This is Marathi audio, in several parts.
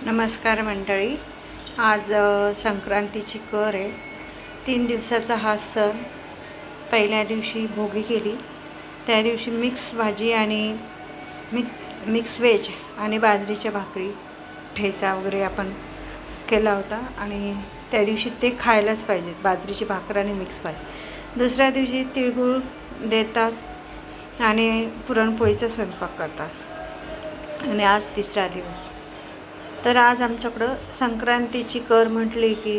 नमस्कार मंडळी. आज संक्रांतीची कर आहे. 3 दिवसाचा हा सण. पहिल्या दिवशी भोगी केली, त्या दिवशी मिक्स भाजी आणि मिक्स व्हेज आणि बाजरीच्या भाकरी ठेचा वगैरे आपण केला होता आणि त्या दिवशी ते खायलाच पाहिजेत, बाजरीची भाकर आणि मिक्स भाजी. दुसऱ्या दिवशी तिळगुळ देतात आणि पुरणपोळीचा स्वयंपाक करतात आणि आज तिसरा दिवस. तर आज आमच्याकडं संक्रांतीची कर म्हटली की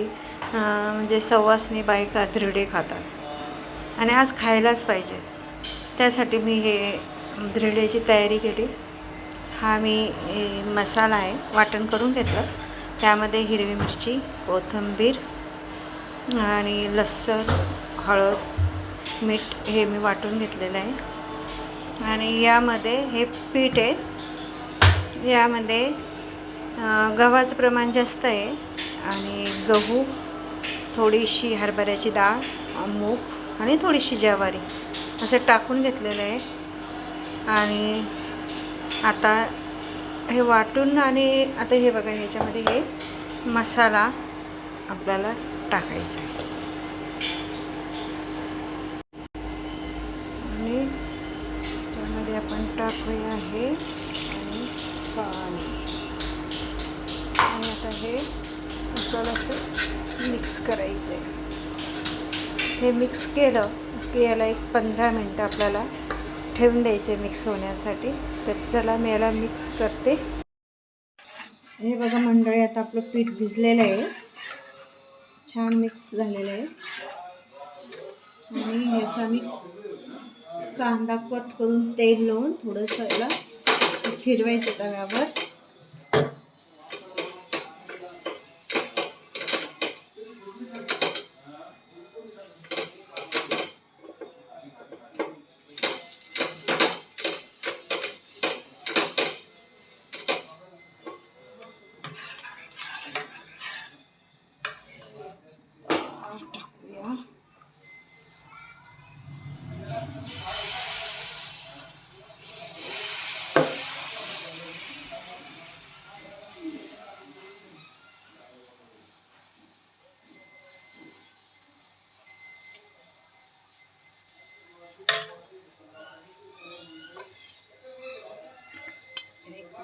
म्हणजे सवासणी बायका धिरडे खातात आणि आज खायलाच पाहिजे. त्यासाठी मी हे धिरड्याची तयारी केली. हा मी मसाला आहे, वाटण करून घेतलं. त्यामध्ये हिरवी मिरची, कोथिंबीर आणि लसूण, हळद, मीठ हे मी वाटून घेतलेलं आहे. आणि यामध्ये हे पीठ आहे. यामध्ये गव्हाचं प्रमाण जास्त आहे आणि गहू, थोडीशी हरभऱ्याची डाळ, मूग आणि थोडीशी ज्वारी असं टाकून घेतलेलं आहे. आणि आता हे वाटून आणि आता हे बघा, ह्याच्यामध्ये हे मसाला आपल्याला टाकायचा आहे आणि त्यामध्ये आपण टाकूया हे आणि पाणी. आणि आता हे आपल्याला असं मिक्स करायचं आहे. हे मिक्स केलं की याला एक 15 मिनटं आपल्याला ठेवून द्यायचं आहे मिक्स होण्यासाठी. तर चला मी याला मिक्स करते. हे बघा मंडळी, आता आपलं पीठ भिजलेलं आहे, छान मिक्स झालेलं आहे. आणि ह्याचा मी कांदा कट करून तेल लावून थोडंसं याला फिरवायचं तव्यावर.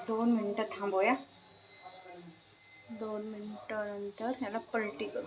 दोन मिनटं थांबूया. 2 मिनटं नंतर ह्याला पलटी करू.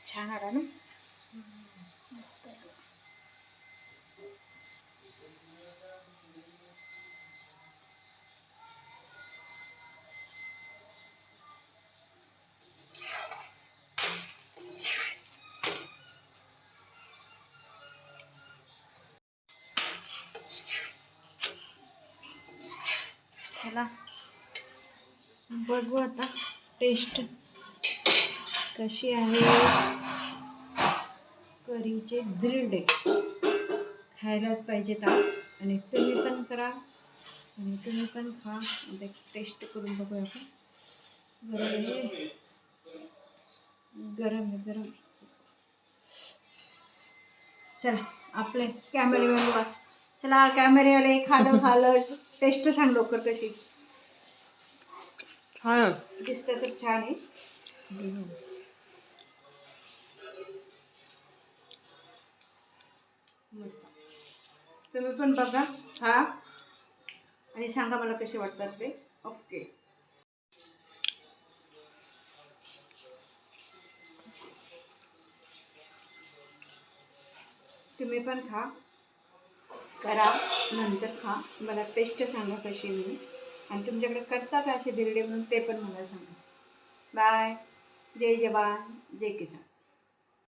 छान आला ना, मस्त. चला बघू आता टेस्ट कशी आहे. कढीचे धिरडे खायलाच पाहिजेत आज, आणि तुम्ही पण करा आणि तुम्ही पण खा. आता टेस्ट करून बघूया आपण. गरम आहे, गरम आहे, गरम. चला आपले कॅमेरेमॅन बघा, चला कॅमेरेवाले, खालं टेस्ट सांग लवकर कशी. छान दिसतं तर छान आहे. मस्त. तुम्ही पण बघा, खा आणि सांगा मला कसे वाटतात ते. ओके. तुम्ही पण खा, करा, नंतर खा, मला टेस्ट सांगा कशी म्हणून. आणि तुमच्याकडे करता का असे धिरडे म्हणून ते पण मला सांगा. बाय. जय जवान, जय किसान.